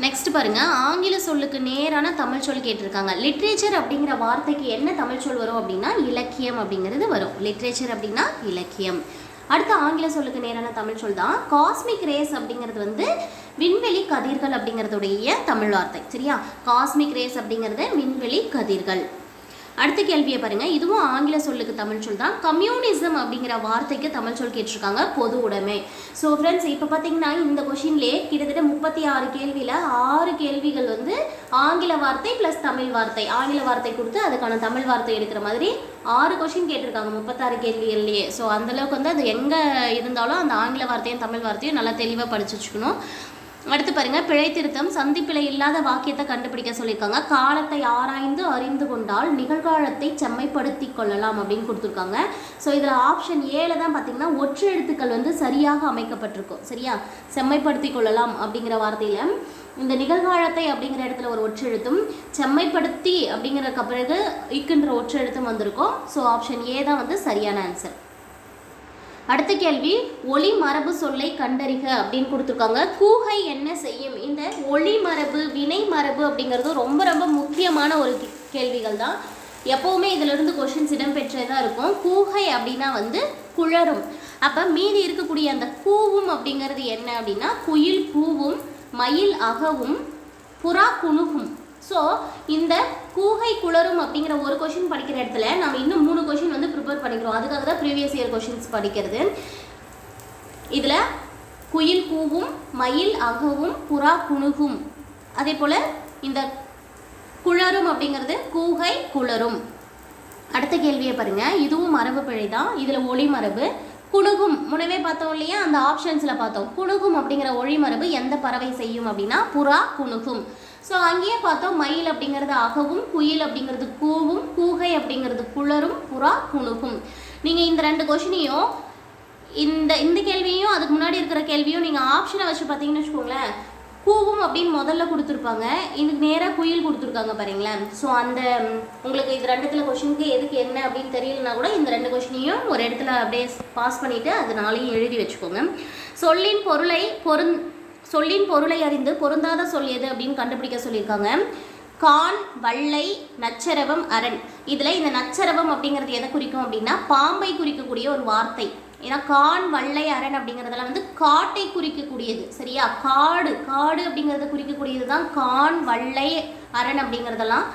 நெக்ஸ்ட் பாருங்க. ஆங்கில சொல்லுக்கு நேரான தமிழ் சொல் கேட்டிருக்காங்க. லிட்ரேச்சர் அப்படிங்கிற வார்த்தைக்கு என்ன தமிழ் சொல் வரும் அப்படின்னா இலக்கியம் அப்படிங்கிறது வரும். லிட்ரேச்சர் அப்படின்னா இலக்கியம். அடுத்த ஆங்கில சொல்லுக்கு நேரான தமிழ் சொல் தான் காஸ்மிக் ரேஸ் அப்படிங்கிறது வந்து விண்வெளி கதிர்கள் அப்படிங்கிறதுடைய தமிழ் வார்த்தை. சரியா? காஸ்மிக் ரேஸ் அப்படிங்கிறது விண்வெளி கதிர்கள். அடுத்த கேள்வியை பாருங்க. இதுவும் ஆங்கில சொல்லுக்கு தமிழ் சொல் தான். கம்யூனிசம் அப்படிங்கிற வார்த்தைக்கு தமிழ் சொல் கேட்டிருக்காங்க பொது உடைமை. ஸோ ஃப்ரெண்ட்ஸ், இப்போ பார்த்தீங்கன்னா இந்த கொஷின்லேயே கிட்டத்தட்ட 36 கேள்வியில் 6 கேள்விகள் வந்து ஆங்கில வார்த்தை ப்ளஸ் தமிழ் வார்த்தை. ஆங்கில வார்த்தை கொடுத்து அதுக்கான தமிழ் வார்த்தை எடுக்கிற மாதிரி 6 கொஷின் கேட்டிருக்காங்க 36 கேள்விகள்லேயே. ஸோ அந்தளவுக்கு வந்து அது எங்கே இருந்தாலும் அந்த ஆங்கில வார்த்தையும் தமிழ் வார்த்தையும் நல்லா தெளிவாக படிச்சு வச்சுக்கணும். அடுத்து பாருங்க, பிழை திருத்தம். சந்திப்பிழை இல்லாத வாக்கியத்தை கண்டுபிடிக்க சொல்லியிருக்காங்க. காலத்தை ஆராய்ந்து அறிந்து கொண்டால் நிகழ்காலத்தை செம்மைப்படுத்தி கொள்ளலாம் அப்படின்னு கொடுத்துருக்காங்க. ஸோ இதில் ஆப்ஷன் ஏல தான் பார்த்தீங்கன்னா ஒற்று எழுத்துக்கள் வந்து சரியாக அமைக்கப்பட்டிருக்கும். சரியா, செம்மைப்படுத்தி கொள்ளலாம் அப்படிங்கிற வார்த்தையில் இந்த நிகழ்காலத்தை அப்படிங்கிற இடத்துல ஒரு ஒற்று எழுத்தும், செம்மைப்படுத்தி அப்படிங்கிற பிறகு இக்குன்ற ஒற்று எழுத்தும் வந்திருக்கும். ஸோ ஆப்ஷன் ஏ தான் வந்து சரியான ஆன்சர். அடுத்த கேள்வி, ஒளி மரபு சொல்லை கண்டறிக அப்படின்னு கொடுத்துருக்காங்க. கூகை என்ன செய்யும்? இந்த ஒளி மரபு வினை மரபு அப்படிங்கிறது ரொம்ப ரொம்ப முக்கியமான ஒரு கேள்விகள் தான். எப்போவுமே இதிலிருந்து கொஷின்ஸ் இடம்பெற்றதாக இருக்கும். கூகை அப்படின்னா வந்து குழரும். அப்போ மீதி இருக்கக்கூடிய அந்த கூவும் அப்படிங்கிறது என்ன அப்படின்னா குயில் கூவும், மயில் அகவும், புறா குணுகும். ஸோ இந்த கூகை குளரும் அப்படிங்கிற ஒரு கொஷின் படிக்கிற இடத்துல நம்ம இன்னும் 3 கொஷின் வந்து ப்ரிப்பேர் பண்ணிக்கிறோம். அதுக்காக தான் ப்ரீவியஸ் இயர் கொஷின்ஸ் படிக்கிறது. இதில் குயில் கூவும், மயில் அகவும், புறா குணுகும். அதே போல் இந்த குளரும் அப்படிங்கிறது கூகை குளரும். அடுத்த கேள்வியை பாருங்கள், இதுவும் மரபு பிழை தான். இதில் ஒளி மரபு. குணுகும் முன்னவே பார்த்தோம் இல்லையா, அந்த ஆப்ஷன்ஸில் பார்த்தோம். குணுகும் அப்படிங்கிற ஒளி மரபு எந்த பறவை செய்யும் அப்படின்னா புறா குணுகும். ஸோ அங்கேயே பார்த்தோம், மயில் அப்படிங்கிறது அகவும், குயில் அப்படிங்கிறது கூவும், கூகை அப்படிங்கிறது குளரும், புறா குணுகும். நீங்கள் இந்த 2 கொஷினையும் இந்த கேள்வியும் அதுக்கு முன்னாடி இருக்கிற கேள்வியும் நீங்கள் ஆப்ஷனை வச்சு பார்த்தீங்கன்னு வச்சுக்கோங்களேன், கூவும் அப்படின்னு முதல்ல கொடுத்துருப்பாங்க, இதுக்கு நேராக குயில் கொடுத்துருக்காங்க பாருங்களேன். ஸோ அந்த உங்களுக்கு இது 2த்துல கொஷினுக்கு எதுக்கு என்ன அப்படின்னு தெரியலனா கூட இந்த 2 கொஷினையும் ஒரு இடத்துல அப்படியே பாஸ் பண்ணிவிட்டு அது நாளையும் எழுதி வச்சுக்கோங்க. சொல்லின் பொருளை அறிந்து பொருந்தாத சொல் எது அப்படின்னு கண்டுபிடிக்க சொல்லியிருக்காங்க. கான், வள்ளை, நச்சரவம், அரண். இதில் இந்த நச்சரவம் அப்படிங்கிறது எதை குறிக்கும் அப்படின்னா பாம்பை குறிக்கக்கூடிய ஒரு வார்த்தை. ஏன்னா கான், வள்ளை, அரண் அப்படிங்கிறதெல்லாம் வந்து காட்டை குறிக்கக்கூடியது. சரியா, காடு அப்படிங்கிறத குறிக்கக்கூடியது தான் கான், வள்ளை, அரண் அப்படிங்கிறதெல்லாம்.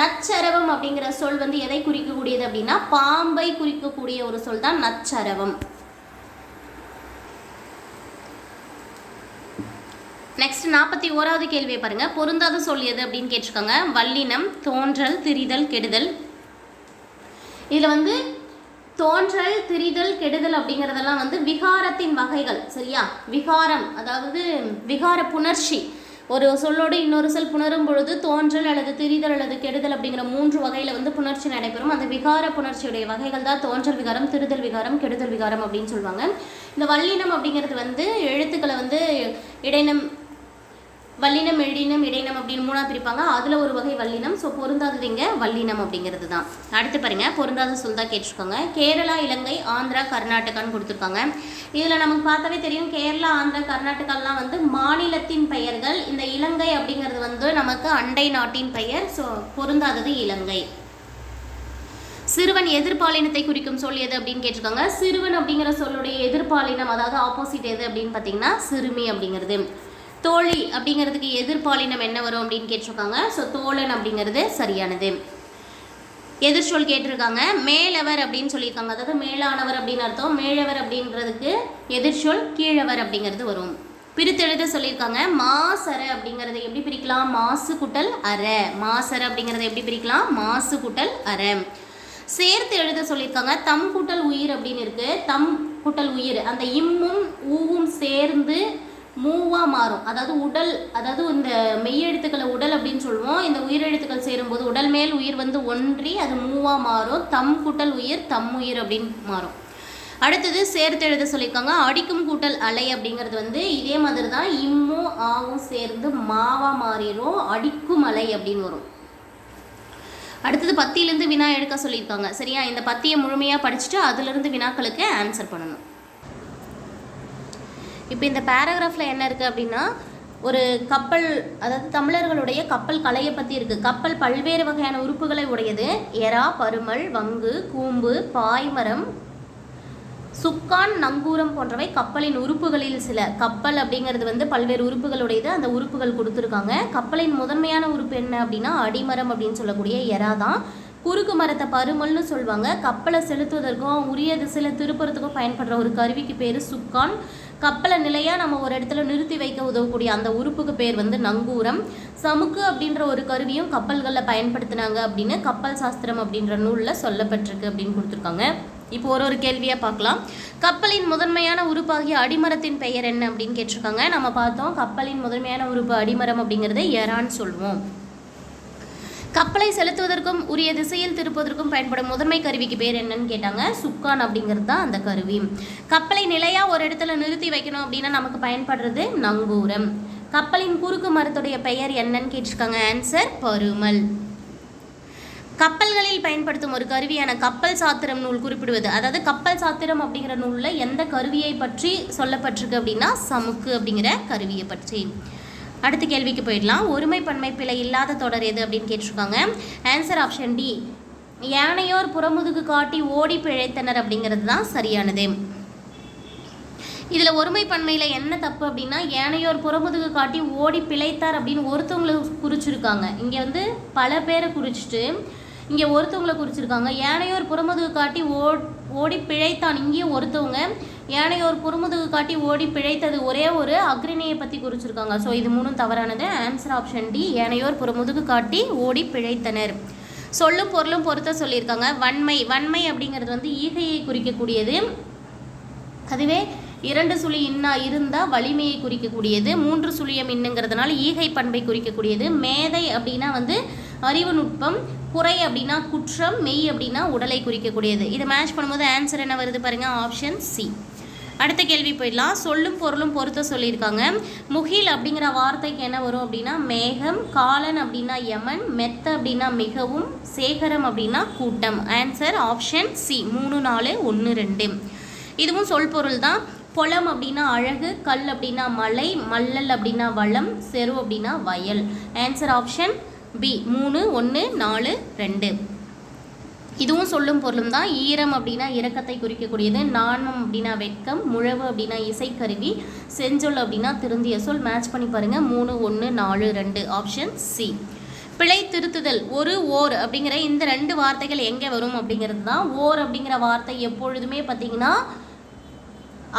நச்சரவம் அப்படிங்கிற சொல் வந்து எதை குறிக்கக்கூடியது அப்படின்னா பாம்பை குறிக்கக்கூடிய ஒரு சொல் தான் நச்சரவம். நெக்ஸ்ட் 41வது கேள்வியை பாருங்கள். பொருந்தாத சொல் எது அப்படின்னு கேட்டிருக்காங்க. வல்லினம், தோன்றல், திரிதல், கெடுதல். இதில் வந்து தோன்றல், திரிதல், கெடுதல் அப்படிங்கிறதெல்லாம் வந்து விகாரத்தின் வகைகள். சரியா, விகாரம் அதாவது விகார புணர்ச்சி. ஒரு சொல்லோடு இன்னொரு சொல் புணரும் பொழுது தோன்றல் அல்லது திரிதல் அல்லது கெடுதல் அப்படிங்கிற 3 வகையில் வந்து புணர்ச்சி நடைபெறும். அந்த விகார புணர்ச்சியுடைய வகைகள் தான் தோன்றல் விகாரம், திரிதல் விகாரம், கெடுதல் விகாரம் அப்படின்னு சொல்லுவாங்க. இந்த வல்லினம் அப்படிங்கிறது வந்து எழுத்துக்களை வந்து இடைனம், வல்லினம், எழினம், இடைனம் அப்படின்னு 3ஆக பிரிப்பாங்க. அதில் ஒரு வகை வல்லினம். ஸோ பொருந்தாதது இங்கே வல்லினம் அப்படிங்கிறது தான். அடுத்து பாருங்கள், பொருந்தாத சொல் தான் கேட்டிருக்காங்க. கேரளா, இலங்கை, ஆந்திரா, கர்நாடகான்னு கொடுத்துருக்காங்க. இதில் நமக்கு பார்த்தாவே தெரியும், கேரளா, ஆந்திரா, கர்நாடகாலாம் வந்து மாநிலத்தின் பெயர்கள். இந்த இலங்கை அப்படிங்கிறது வந்து நமக்கு அண்டை நாட்டின் பெயர். ஸோ பொருந்தாதது இலங்கை. சிறுவன் எதிர்பாலினத்தை குறிக்கும் சொல் எது அப்படின்னு கேட்டிருக்காங்க. சிறுவன் அப்படிங்கிற சொல்லுடைய எதிர்பாலினம் அதாவது ஆப்போசிட் எது அப்படின்னு பார்த்தீங்கன்னா சிறுமி அப்படிங்கிறது. தோழி அப்படிங்கிறதுக்கு எதிர்பாலினம் என்ன வரும் அப்படின்னு கேட்டிருக்காங்க. ஸோ தோழன் அப்படிங்கிறது சரியானது. எதிர்ச்சொல் கேட்டிருக்காங்க. மேலவர் அப்படின்னு சொல்லியிருக்காங்க, அதாவது மேலானவர் அப்படின்னு அர்த்தம். மேலவர் அப்படின்றதுக்கு எதிர்ச்சொல் கீழவர் அப்படிங்கிறது வரும். பிரித்தெழுத சொல்லியிருக்காங்க. மாசர அப்படிங்கிறத எப்படி பிரிக்கலாம்? மாசு குட்டல் அற. மாசர அப்படிங்கிறத எப்படி பிரிக்கலாம்? மாசு குட்டல் அற. சேர்த்து எழுத சொல்லியிருக்காங்க. தம் கூட்டல் உயிர் அப்படின்னு இருக்கு. தம் கூட்டல் உயிர், அந்த இம்மும் ஊவும் சேர்ந்து மூவா மாறும். அதாவது உடல், அதாவது இந்த மெய்யெழுத்துக்களை உடல் அப்படின்னு சொல்லுவோம். இந்த உயிரெழுத்துக்கள் சேரும்போது உடல் மேல் உயிர் வந்து ஒன்றி அது மூவா மாறும். தம் கூட்டல் உயிர் தம் உயிர் அப்படின்னு மாறும். அடுத்தது சேர்த்து எழுத சொல்லியிருக்காங்க. அடிக்கும் கூட்டல் அலை அப்படிங்கிறது வந்து இதே மாதிரி தான், இம்மும் ஆவும் சேர்ந்து மாவா மாறிடும், அடிக்கும் அலை அப்படின்னு வரும். அடுத்தது பத்தியிலேருந்து வினா எடுக்க சொல்லியிருக்காங்க. சரியா, இந்த பத்தியை முழுமையாக படிச்சுட்டு அதிலிருந்து வினாக்களுக்கு ஆன்சர் பண்ணணும். இப்போ இந்த பேராகிராஃபில் என்ன இருக்குது அப்படின்னா, ஒரு கப்பல், அதாவது தமிழர்களுடைய கப்பல் கலையை பற்றி இருக்குது. கப்பல் பல்வேறு வகையான உறுப்புகளை உடையது. எறா, பருமல், வங்கு, கூம்பு, பாய்மரம், சுக்கான், நங்கூரம் போன்றவை கப்பலின் உறுப்புகளில் சில. கப்பல் அப்படிங்கிறது வந்து பல்வேறு உறுப்புகளுடையது. அந்த உறுப்புகள் கொடுத்துருக்காங்க. கப்பலின் முதன்மையான உறுப்பு என்ன அப்படின்னா அடிமரம் அப்படின்னு சொல்லக்கூடிய எறா தான். குறுக்கு மரத்தை பருமல்னு சொல்லுவாங்க. கப்பலை செலுத்துவதற்கும் உரிய திசையில் திருப்புறத்துக்கும் பயன்படுற ஒரு கருவிக்கு பேர் சுக்கான். கப்பலை நிலையாக நம்ம ஒரு இடத்துல நிறுத்தி வைக்க உதவக்கூடிய அந்த உறுப்புக்கு பேர் வந்து நங்கூரம். சமுக்கு அப்படின்ற ஒரு கருவியும் கப்பல்களில் பயன்படுத்தினாங்க அப்படின்னு கப்பல் சாஸ்திரம் அப்படின்ற நூலில் சொல்லப்பட்டிருக்கு அப்படின்னு கொடுத்துருக்காங்க. இப்போ ஒரு கேள்வியாக பார்க்கலாம். கப்பலின் முதன்மையான உறுப்பாகிய அடிமரத்தின் பெயர் என்ன அப்படின்னு கேட்டிருக்காங்க. நம்ம பார்த்தோம் கப்பலின் முதன்மையான உறுப்பு அடிமரம் அப்படிங்கிறது எரான்னு சொல்லுவோம். கப்பலை செலுத்துவதற்கும் உரிய திசையில் திருப்பதற்கும் பயன்படும் முதன்மை கருவிக்கு பேர் என்னன்னு கேட்டாங்க. சுக்கான் அப்படிங்கிறது தான் அந்த கருவி. கப்பலை நிலையாக ஒரு இடத்துல நிறுத்தி வைக்கணும் அப்படின்னா நமக்கு பயன்படுறது நங்கூரம். கப்பலின் குறுக்கு மரத்துடைய பெயர் என்னன்னு கேட்டிருக்காங்க. ஆன்சர் பருமல். கப்பல்களில் பயன்படுத்தும் ஒரு கருவியான கப்பல் சாத்திரம் நூல் குறிப்பிடுவது, அதாவது கப்பல் சாத்திரம் அப்படிங்கிற நூலில் எந்த கருவியை பற்றி சொல்லப்பட்டிருக்கு அப்படின்னா சமுக்கு அப்படிங்கிற கருவியை பற்றி. அடுத்த கேள்விக்கு போயிடலாம். ஒருமை பன்மை பிழை இல்லாத தொடர் எது அப்படின்னு கேட்டிருக்காங்க. ஆன்சர் ஆப்ஷன் டி, யானையோர் புறமுதுகு காட்டி ஓடி பிழைத்தனர் அப்படிங்கிறது தான் சரியானது. இதில் ஒருமை பன்மையில் என்ன தப்பு அப்படின்னா யானையோர் புறமுதுகு காட்டி ஓடி பிழைத்தார் அப்படின்னு ஒருத்தவங்களை குறிச்சிருக்காங்க. இங்கே வந்து பல பேரை குறிச்சிட்டு இங்கே ஒருத்தவங்களை குறிச்சிருக்காங்க. யானையோர் புறமுதுகு காட்டி ஓடி பிழைத்தான், இங்கேயும் ஒருத்தவங்க யானையோர் புறமுதுகு காட்டி ஓடி பிழைத்தது ஒரே ஒரு அக்ரிணியை பற்றி குறிச்சிருக்காங்க. ஸோ இது மூணும் தவறானது. ஆன்சர் ஆப்ஷன் டி, யானையோர் புறமுதுகு காட்டி ஓடி பிழைத்தனர். சொல்லும் பொருளும் பொறுத்த சொல்லியிருக்காங்க. வன்மை, வன்மை அப்படிங்கிறது வந்து ஈகையை குறிக்கக்கூடியது. அதுவே 2 சுழி இன்னா இருந்தால் வலிமையை குறிக்கக்கூடியது. 3 சுழியம் இன்னுங்கிறதுனால ஈகை பண்பை குறிக்கக்கூடியது. மேதை அப்படின்னா வந்து அறிவு நுட்பம், குறை அப்படின்னா குற்றம், மெய் அப்படின்னா உடலை குறிக்கக்கூடியது. இதை மேட்ச் பண்ணும்போது ஆன்சர் என்ன வருது பாருங்க, ஆப்ஷன் சி. அடுத்த கேள்வி போயிடலாம். சொல்லும் பொருளும் பொறுத்த சொல்லியிருக்காங்க. முகில் அப்படிங்கிற வார்த்தைக்கு என்ன வரும் அப்படின்னா மேகம், காலன் அப்படின்னா யமன், மெத்த அப்படின்னா மிகவும், சேகரம் அப்படின்னா கூட்டம். Answer option C 3, 4, 1, 2. இதுவும் சொல் பொருள் தான். பொலம் அப்படின்னா அழகு, கல் அப்படின்னா மலை, மல்லல் அப்படின்னா வளம், செரு அப்படின்னா வயல். Answer option B 3, 1, 4, 2. இதுவும் சொல்லும் பொருளும் தான். ஈரம் அப்படின்னா இரக்கத்தை குறிக்கக்கூடியது. நாணம் அப்படின்னா வெட்கம், முழவு அப்படின்னா இசைக்கருவி, செஞ்சொல் அப்படின்னா திருந்திய சொல். மேட்ச் பண்ணி பாருங்கள். 3, 1, 4, 2. Option C. பிழை திருத்துதல், ஒரு ஓர் அப்படிங்கிற இந்த 2 வார்த்தைகள் எங்கே வரும் அப்படிங்கிறது தான். ஓர் அப்படிங்கிற வார்த்தை எப்பொழுதுமே பார்த்திங்கன்னா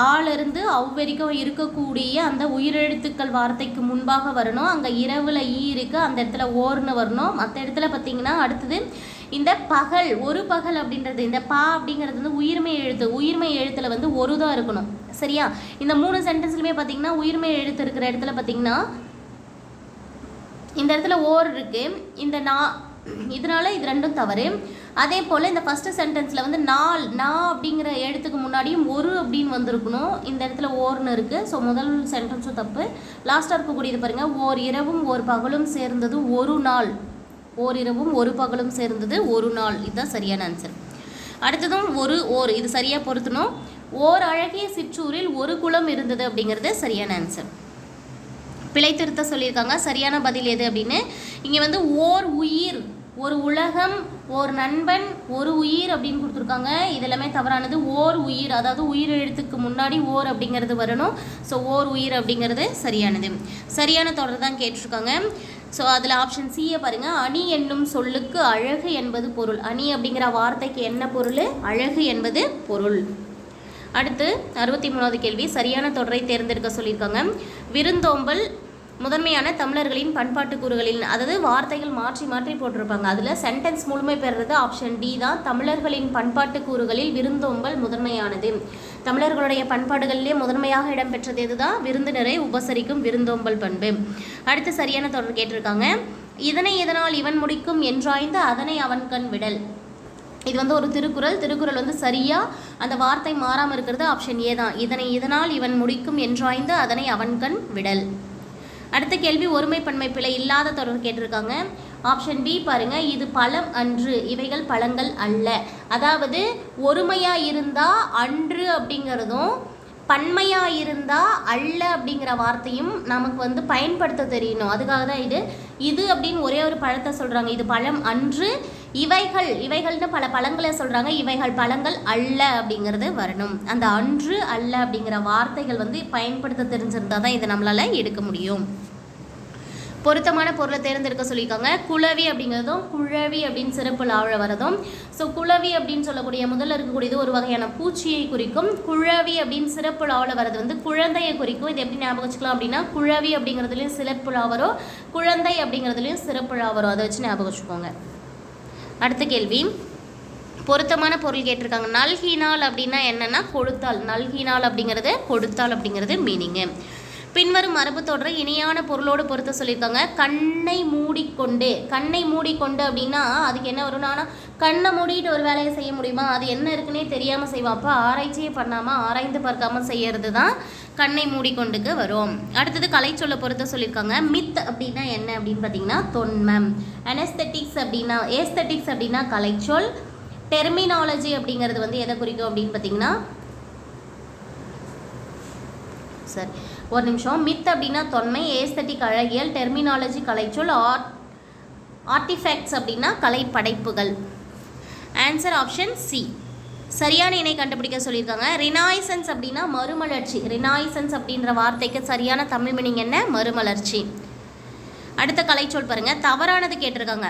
ஆளிருந்து அவ்வரிக்கும் இருக்கக்கூடிய அந்த உயிரெழுத்துக்கள் வார்த்தைக்கு முன்பாக வரணும். அங்கே இரவில் ஈ இருக்குது, அந்த இடத்துல ஓர்னு வரணும். மற்ற இடத்துல பார்த்திங்கன்னா அடுத்தது இந்த பகல், ஒரு பகல் அப்படின்றது, இந்த பா அப்படிங்கிறது வந்து உயிர்மை எழுத்து. உயிர்மை எழுத்தில் வந்து ஒரு தான் இருக்கணும். சரியா? இந்த 3 சென்டென்ஸ்லையுமே பார்த்திங்கன்னா உயிர்மை எழுத்து இருக்கிற இடத்துல பார்த்திங்கன்னா இந்த இடத்துல ஓர் இருக்குது. இந்த இதனால இது 2ம் தவறு. அதே போல் இந்த ஃபஸ்ட்டு சென்டென்ஸில் வந்து நா அப்படிங்கிற எழுத்துக்கு முன்னாடியும் ஒரு அப்படின்னு வந்திருக்கணும். இந்த இடத்துல ஓர்னு இருக்குது. ஸோ முதல் சென்டென்ஸும் தப்பு. லாஸ்ட்டாக இருக்கக்கூடியது பாருங்கள். ஓர் இரவும் ஒரு பகலும் சேர்ந்தது ஒரு நாள். ஓர் இரவும் ஒரு பகலும் சேர்ந்தது ஒரு நாள். இதுதான் சரியான ஆன்சர். அடுத்ததும் ஓர் இது சரியாக பொருத்தணும். ஓர் அழகிய சிற்றூரில் ஒரு குளம் இருந்தது அப்படிங்கிறது சரியான ஆன்சர். பிழை திருத்த சொல்லியிருக்காங்க. சரியான பதில் எது அப்படின்னு, இங்கே வந்து ஓர் உயிர், ஒரு உலகம், ஒரு நண்பன், ஒரு உயிர் அப்படின்னு கொடுத்துருக்காங்க. இதெல்லாமே தவறானது. ஓர் உயிர், அதாவது உயிர் எழுத்துக்கு முன்னாடி ஓர் அப்படிங்கிறது வரணும். ஸோ ஓர் உயிர் அப்படிங்கிறது சரியானது. சரியான தொடர் தான் கேட்டிருக்காங்க. ஸோ அதில் ஆப்ஷன் சியை பாருங்கள். அணி என்னும் சொல்லுக்கு அழகு என்பது பொருள். அணி அப்படிங்கிற வார்த்தைக்கு என்ன பொருள்? அழகு என்பது பொருள். அடுத்து 63வது கேள்வி. சரியான தொடரை தேர்ந்தெடுக்க சொல்லியிருக்காங்க. விருந்தோம்பல் முதன்மையான தமிழர்களின் பண்பாட்டு கூறுகளில், அதாவது வார்த்தைகள் மாற்றி மாற்றி போட்டிருப்பாங்க. அதில் சென்டென்ஸ் முழுமை பெறுறது ஆப்ஷன் டி தான். தமிழர்களின் பண்பாட்டு கூறுகளில் விருந்தோம்பல் முதன்மையானது. தமிழர்களுடைய பண்பாடுகளிலே முதன்மையாக இடம்பெற்றது எதுதான்? விருந்தினரை உபசரிக்கும் விருந்தோம்பல் பண்பு. அடுத்து சரியான தொடர் கேட்டிருக்காங்க. இதனை இதனால் இவன் முடிக்கும் என்றாய்ந்து அதனை அவன் கண் விடல். இது வந்து ஒரு திருக்குறள் வந்து சரியாக அந்த வார்த்தை மாறாமல் இருக்கிறது ஆப்ஷன் ஏ தான். இதனை இதனால் இவன் முடிக்கும் என்றாய்ந்து அதனை அவன் கண் விடல். அடுத்த கேள்வி. ஒருமை பன்மை பிழை இல்லாத தொடர் கேட்டிருக்காங்க. ஆப்ஷன் பி பாருங்கள். இது பழம் அன்று, இவைகள் பழங்கள் அல்ல. அதாவது ஒருமையாக இருந்தால் அன்று அப்படிங்கிறதும், பன்மையாக இருந்தால் அல்ல அப்படிங்கிற வார்த்தையும் நமக்கு வந்து பயன்படுத்த தெரியணும். அதுக்காக தான் இது அப்படின்னு ஒரே ஒரு பழத்தை சொல்கிறாங்க. இது பழம் அன்று, இவைகள்னு பல பழங்களை சொல்கிறாங்க. இவைகள் பழங்கள் அல்ல அப்படிங்கிறது வரணும். அந்த அன்று அல்ல அப்படிங்கிற வார்த்தைகள் வந்து பயன்படுத்த தெரிஞ்சிருந்தால் தான் இதை நம்மளால் எடுக்க முடியும். பொருத்தமான பொருளை தேர்ந்தெடுக்க சொல்லியிருக்காங்க. குளவி அப்படிங்கிறதும் குழவி அப்படின்னு சிறப்பு லாழ வரதும். ஸோ குளவி அப்படின்னு சொல்லக்கூடிய முதல்ல இருக்கக்கூடியது ஒரு வகையான பூச்சியை குறிக்கும். குழவி அப்படின்னு சிறப்பு லாழ வரது வந்து குழந்தையை குறிக்கும். இது எப்படி ஞாபகம் வச்சுக்கலாம் அப்படின்னா, குழவி அப்படிங்கிறதுலையும் சிறப்பு லா வரும், குழந்தை அப்படிங்கிறதுலையும் சிறப்பு லா வரும். அதை வச்சு ஞாபகம் வச்சுக்கோங்க. அடுத்த கேள்வி. பொருத்தமான பொருள் கேட்டிருக்காங்க. நல்கினால் அப்படின்னா என்னென்னா கொடுத்தால். நல்கினால் அப்படிங்கிறது கொடுத்தால் அப்படிங்கிறது மீனிங்கு. பின்வரும் மரபு தொடரை இணையான பொருளோடு பொருத்த சொல்லியிருக்காங்க. கண்ணை மூடிக்கொண்டு. கண்ணை மூடிக்கொண்டு அப்படின்னா அதுக்கு என்ன வரும்னா, கண்ணை மூடிட்டு ஒரு வேலையை செய்ய முடியுமா? அது என்ன இருக்குன்னே தெரியாமல் செய்வான். அப்போ ஆராய்ச்சியே பண்ணாமல் ஆராய்ந்து பார்க்காமல் செய்யறது தான் கண்ணை மூடிக்கொண்டுக்கு வரும். அடுத்தது கலைச்சொல்ல பொறுத்த சொல்லியிருக்காங்க. மித் அப்படின்னா என்ன அப்படின்னு பார்த்தீங்கன்னா தொன்மம். அனஸ்தெட்டிக்ஸ் அப்படின்னா ஏஸ்தெட்டிக்ஸ் அப்படின்னா கலைச்சொல். டெர்மினாலஜி அப்படிங்கிறது வந்து எதை குறிக்கும் அப்படின்னு பார்த்தீங்கன்னா, சரி ஒரு நிமிஷம். மித் அப்படின்னா தொன்மை, ஏஸ்தெட்டிக் அழகியல், டெர்மினாலஜி கலைச்சொல், ஆர்டிஃபேக்ட்ஸ் அப்படின்னா கலைப்படைப்புகள். Answer option C. சரியான இணை கண்டுபிடிக்க சொல்லியிருக்காங்க. ரினாய்சன்ஸ் அப்படின்னா மறுமலர்ச்சி. ரினாய்சன்ஸ் அப்படின்ற வார்த்தைக்கு சரியான தமிழ் மீனிங் என்ன? மறுமலர்ச்சி. அடுத்த கலைச்சொல் பாருங்க. தவறானது கேட்டிருக்காங்க.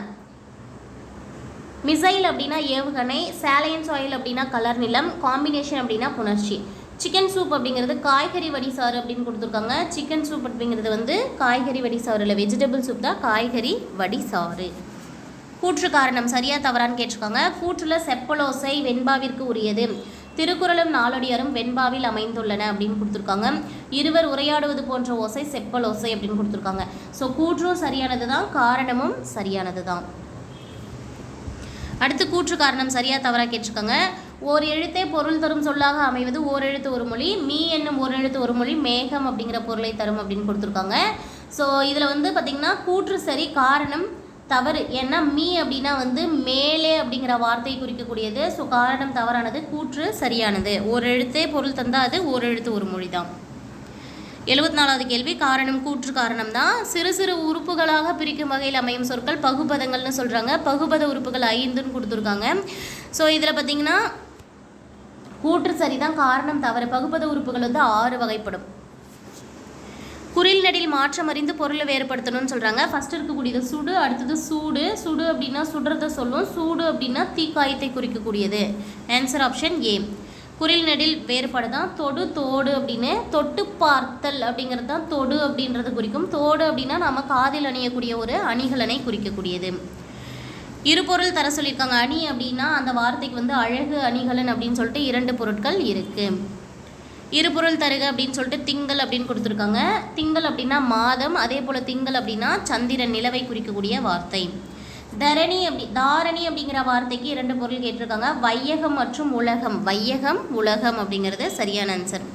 மிசைல் அப்படின்னா ஏவுகணை, சாலையன்ஸ் ஆயில் அப்படின்னா கலர் நிலம், காம்பினேஷன் அப்படின்னா புணர்ச்சி. சிக்கன் சூப் அப்படிங்கிறது காய்கறி வடிசாறு அப்படின்னு கொடுத்துருக்காங்க. சிக்கன் சூப் அப்படிங்கிறது வந்து காய்கறி வடிசாறு இல்லை, வெஜிடபிள் சூப் தான் காய்கறி வடிசாறு. கூற்று காரணம் சரியா தவறான்னு கேட்டிருக்காங்க. கூற்றில் செப்பலோசை வெண்பாவிற்கு உரியது. திருக்குறளும் நாலடியாரும் வெண்பாவில் அமைந்துள்ளன அப்படின்னு கொடுத்துருக்காங்க. இருவர் உரையாடுவது போன்ற ஓசை செப்பலோசை அப்படின்னு கொடுத்துருக்காங்க. ஸோ கூற்றும் சரியானது தான், காரணமும் சரியானது தான். அடுத்து கூற்று காரணம் சரியா தவறாக கேட்டிருக்காங்க. ஓர் எழுத்தே பொருள் தரும் சொல்லாக அமைவது ஓர் எழுத்து ஒரு மொழி. மீ என்னும் ஒரு எழுத்து ஒரு மொழி மேகம் அப்படிங்கிற பொருளை தரும் அப்படின்னு கொடுத்துருக்காங்க. ஸோ இதில் வந்து பார்த்திங்கன்னா கூற்று சரி, காரணம் தவறு. ஏன்னா மீ அப்படின்னா வந்து மேலே அப்படிங்கிற வார்த்தையை குறிக்கக்கூடியது. ஸோ காரணம் தவறானது, கூற்று சரியானது. ஒரு எழுத்தே பொருள் தந்தால் அது ஒரு எழுத்து ஒரு மொழி தான். 74வது கேள்வி. காரணம் கூற்று காரணம் தான். சிறு சிறு உறுப்புகளாக பிரிக்கும் வகையில் அமையும் சொற்கள் பகுபதங்கள்னு சொல்கிறாங்க. பகுபத உறுப்புகள் 5ன்னு கொடுத்துருக்காங்க. ஸோ இதில் பார்த்திங்கன்னா கூற்று சரிதான், காரணம் தவறு. பகுபத உறுப்புகள் வந்து 6 வகைப்படும். குறில் நெடில் மாற்றம் அறிந்து பொருளை வேறுபடுத்தணும்னு சொல்கிறாங்க. ஃபஸ்ட் இருக்கக்கூடியது சுடு, அடுத்தது சூடு. சுடு அப்படின்னா சுடுறத சொல்லும், சூடு அப்படின்னா தீக்காயத்தை குறிக்கக்கூடியது. Answer option A. குறில் நெடில் வேறுபாடு தான். தொடு தோடு அப்படின்னு, தொட்டு பார்த்தல் அப்படிங்கிறது தான் தொடு அப்படின்றது குறிக்கும். தோடு அப்படின்னா நம்ம காதில் அணியக்கூடிய ஒரு அணிகலனை குறிக்கக்கூடியது. இருபொருள் தர சொல்லியிருக்காங்க. அணி அப்படின்னா அந்த வார்த்தைக்கு வந்து அழகு, அணிகலன் அப்படின்னு சொல்லிட்டு 2 பொருட்கள் இருக்குது. இருபொருள் தருக அப்படின்னு சொல்லிட்டு திங்கள் அப்படின்னு கொடுத்துருக்காங்க. திங்கள் அப்படின்னா மாதம், அதே போல் திங்கள் அப்படின்னா சந்திரன், நிலவை குறிக்கக்கூடிய வார்த்தை. தாரணி அப்படிங்கிற வார்த்தைக்கு 2 பொருள் கேட்டிருக்காங்க. வையகம் மற்றும் உலகம். வையகம் உலகம் அப்படிங்கிறது சரியான ஆன்சர்.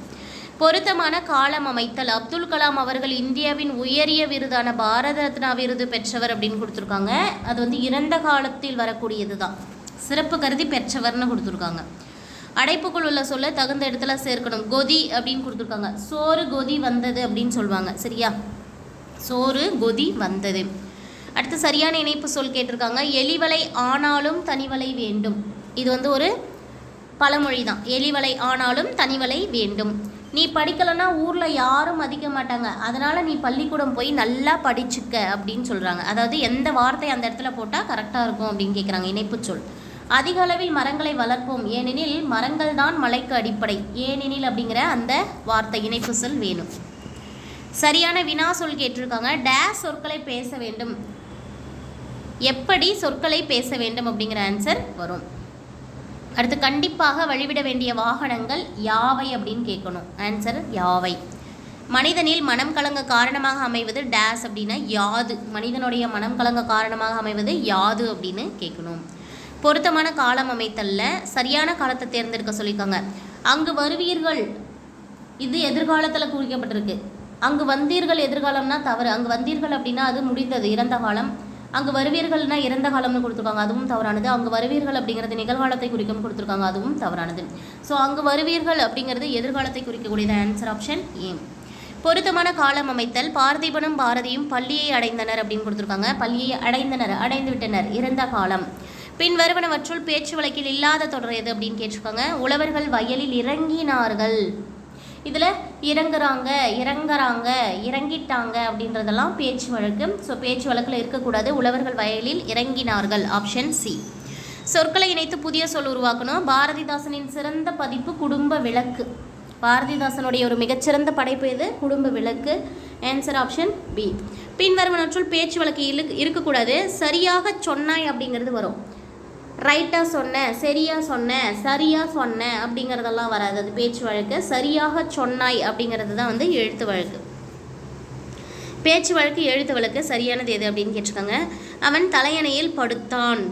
பொருத்தமான காலம் அமைத்தல். அப்துல் கலாம் அவர்கள் இந்தியாவின் உயரிய விருதான பாரத ரத்னா விருது பெற்றவர் அப்படின்னு கொடுத்துருக்காங்க. அது வந்து இறந்த காலத்தில் வரக்கூடியது தான், சிறப்பு கருதி பெற்றவர்னு கொடுத்துருக்காங்க. அடைப்புக்குள் உள்ள சொல்ல தகுந்த இடத்துல சேர்க்கணும். கொதி அப்படின்னு கொடுத்துருக்காங்க. சோறு கொதி வந்தது அப்படின்னு சொல்லுவாங்க. சரியா, சோறு கொதி வந்தது. அடுத்து சரியான இணைப்பு சொல் கேட்டிருக்காங்க. எலிவலை ஆனாலும் தனிவலை வேண்டும். இது வந்து ஒரு பழமொழி தான். எலிவலை ஆனாலும் தனிவலை வேண்டும். நீ படிக்கலைன்னா ஊரில் யாரும் மதிக்க மாட்டாங்க, அதனால் நீ பள்ளிக்கூடம் போய் நல்லா படிச்சுக்க அப்படின்னு சொல்கிறாங்க. அதாவது எந்த வார்த்தை அந்த இடத்துல போட்டால் கரெக்டாக இருக்கும் அப்படின்னு கேட்குறாங்க. இணைப்பு சொல். அதிக அளவில் மரங்களை வளர்ப்போம், ஏனெனில் மரங்கள் தான் மலைக்கு அடிப்படை. ஏனெனில் அப்படிங்கிற அந்த வார்த்தை இணைப்பு சொல் வேணும். சரியான வினா சொல் கேட்டிருக்காங்க. டேஸ் சொற்களை பேச வேண்டும். எப்படி சொற்களை பேச வேண்டும் அப்படிங்கிற ஆன்சர் வரும். அடுத்து கண்டிப்பாக வழிவிட வேண்டிய வாகனங்கள் யாவை அப்படின்னு கேட்கணும். ஆன்சர் யாவை. மனிதனில் மனம் கலங்க காரணமாக அமைவது டேஸ் அப்படின்னா யாது. மனிதனுடைய மனம் கலங்க காரணமாக அமைவது யாது அப்படின்னு கேட்கணும். பொருத்தமான காலம் அமைத்தல்ல சரியான காலத்தை தேர்ந்தெடுக்க சொல்லியிருக்காங்க. அங்கு வருவீர்கள், இது எதிர்காலத்தில் குறிக்கப்பட்டிருக்கு. அங்கு வந்தீர்கள் எதிர்காலம்னா தவறு. அங்கு வந்தீர்கள் அப்படின்னா அது முடிந்தது, இறந்த காலம். அங்கு வருவீர்கள்னா இறந்த காலம்னு கொடுத்துருக்காங்க, அதுவும் தவறானது. அங்கு வருவீர்கள் அப்படிங்கிறது நிகழ்காலத்தை குறிக்கும் கொடுத்துருக்காங்க, அதுவும் தவறானது. ஸோ அங்கு வருவீர்கள் அப்படிங்கிறது எதிர்காலத்தை குறிக்கக்கூடியது. Answer option A. பொருத்தமான காலம் அமைத்தல். பார்த்திபனும் பாரதியும் பள்ளியை அடைந்தனர் அப்படின்னு கொடுத்துருக்காங்க. பள்ளியை அடைந்தனர், அடைந்து விட்டனர், இறந்த காலம். பின் வருவனவற்றுள் பேச்சு வழக்கில் இல்லாத தொடர் எது அப்படின்னு கேட்டிருக்காங்க. உழவர்கள் வயலில் இறங்கினார்கள். இதில் இறங்குறாங்க, இறங்கிட்டாங்க அப்படின்றதெல்லாம் பேச்சு வழக்கு. ஸோ பேச்சு வழக்கில் இருக்கக்கூடாது. உழவர்கள் வயலில் இறங்கினார்கள். Option C. சொற்களை இணைத்து புதிய சொல் உருவாக்கணும். பாரதிதாசனின் சிறந்த பதிப்பு குடும்ப விளக்கு. பாரதிதாசனுடைய ஒரு மிகச்சிறந்த படைப்பு எது? குடும்ப விளக்கு. Answer option B. பின்வருவனற்றுள் பேச்சு வழக்கு இருக்கக்கூடாது. சரியாக சொன்னாய் அப்படிங்கிறது வரும். ரைட்டாக சொன்னேன், சரியாக சொன்னேன், சரியாக சொன்னேன் அப்படிங்கிறதெல்லாம் வராது. அது பேச்சு வழக்கு. சரியாக சொன்னாய் அப்படிங்கிறது தான் வந்து எழுத்து வழக்கு. பேச்சு வழக்கு எழுத்து வழக்கு சரியானது எது அப்படின்னு கேட்டிருக்காங்க. அவன் தலையணையில் படுத்தான்.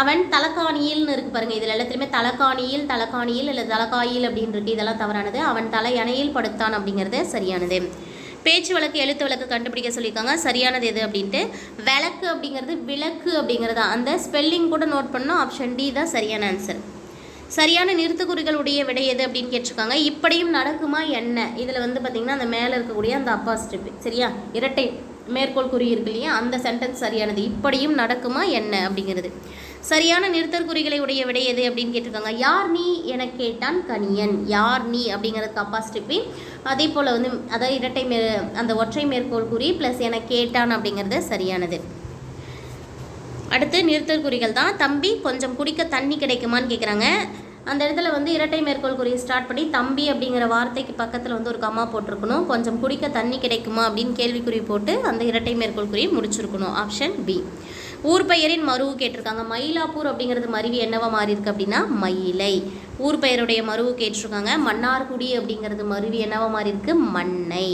அவன் தலக்காணியில்னு இருக்குது பாருங்கள். இதில் எல்லாத்துலேயுமே தலக்காணியில் இல்லை தலக்காயில் அப்படின்னு இருக்குது. இதெல்லாம் தவறானது. அவன் தலையணையில் படுத்தான் அப்படிங்கிறது சரியானது. பேச்சு வழக்கு எழுத்து வழக்கு கண்டுபிடிக்க சொல்லியிருக்காங்க. சரியானது எது அப்படின்ட்டு. விளக்கு அப்படிங்கிறது விளக்கு அப்படிங்கிறதா. அந்த ஸ்பெல்லிங் கூட நோட் பண்ணோம். ஆப்ஷன் டி தான் சரியான ஆன்சர். சரியான நிறுத்துக்குறிகளுடைய விடை எது அப்படின்னு கேட்டிருக்காங்க. இப்படியும் நடக்குமா என்ன. இதில் வந்து பார்த்திங்கன்னா அந்த மேலே இருக்கக்கூடிய அந்த அப்பாஸ்ட்ரோஃபி சரியா, இரட்டை மேற்கோள் குறி இருக்கு இல்லையா, அந்த சென்டென்ஸ் சரியானது. இப்படியும் நடக்குமா என்ன அப்படிங்கிறது. சரியான நிறுத்தற்குறிகளை உடைய விடை எது அப்படின்னு கேட்டிருக்காங்க. யார் நீ என கேட்டான் கணியன். யார் நீ அப்படிங்கிறதுக்கு அப்பாஸ்ட்ரோஃபி. அதே போல் வந்து அதாவது இரட்டை அந்த ஒற்றை மேற்கோள் குறி ப்ளஸ் என கேட்டான் அப்படிங்கிறது சரியானது. அடுத்து நிறுத்தற்குறிகள் தான். தம்பி கொஞ்சம் குடிக்க தண்ணி கிடைக்குமான்னு கேட்குறாங்க. அந்த இடத்துல வந்து இரட்டை மேற்கோள் குறி ஸ்டார்ட் பண்ணி தம்பி அப்படிங்கிற வார்த்தைக்கு பக்கத்தில் வந்து ஒரு கம்மா போட்டிருக்கணும். கொஞ்சம் குடிக்க தண்ணி கிடைக்குமா அப்படின்னு கேள்விக்குறி போட்டு அந்த இரட்டை மேற்கோள் குறி முடிச்சிருக்கணும். Option B. ஊர் பெயரின் மருவு கேட்டிருக்காங்க. மயிலாப்பூர் அப்படிங்கிறது மருவி என்னவா மாறி இருக்கு அப்படின்னா மயிலை. ஊர் பெயருடைய மருவு கேட்டிருக்காங்க. மன்னார்குடி அப்படிங்கிறது மருவி என்னவா மாறி இருக்கு மண்ணை.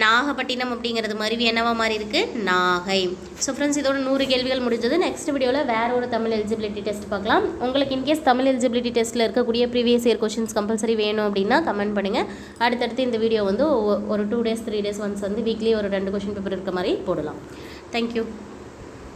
நாகப்பட்டினம் அப்படிங்கிறது மருவி என்னவா மாறி இருக்கு நாகை. ஸோ ஃப்ரெண்ட்ஸ், இதோட 100 கேள்விகள் முடிஞ்சது. நெக்ஸ்ட் வீடியோவில் வேற ஒரு தமிழ் எலிஜிபிலிட்டி டெஸ்ட் பார்க்கலாம். உங்களுக்கு இன்கேஸ் தமிழ் எலிஜிபிலிட்டி டெஸ்ட்டில் இருக்கக்கூடிய ப்ரீவியஸ் இயர் கொஷின்ஸ் கம்பல்சரி வேணும் அப்படின்னா கமெண்ட் பண்ணுங்கள். அடுத்தடுத்து இந்த வீடியோ வந்து ஒரு 2 days 3 days ஒன்ஸ் வந்து வீக்லி ஒரு 2 கொஷின் பேப்பர் இருக்க மாதிரி போடலாம். தேங்க்யூ.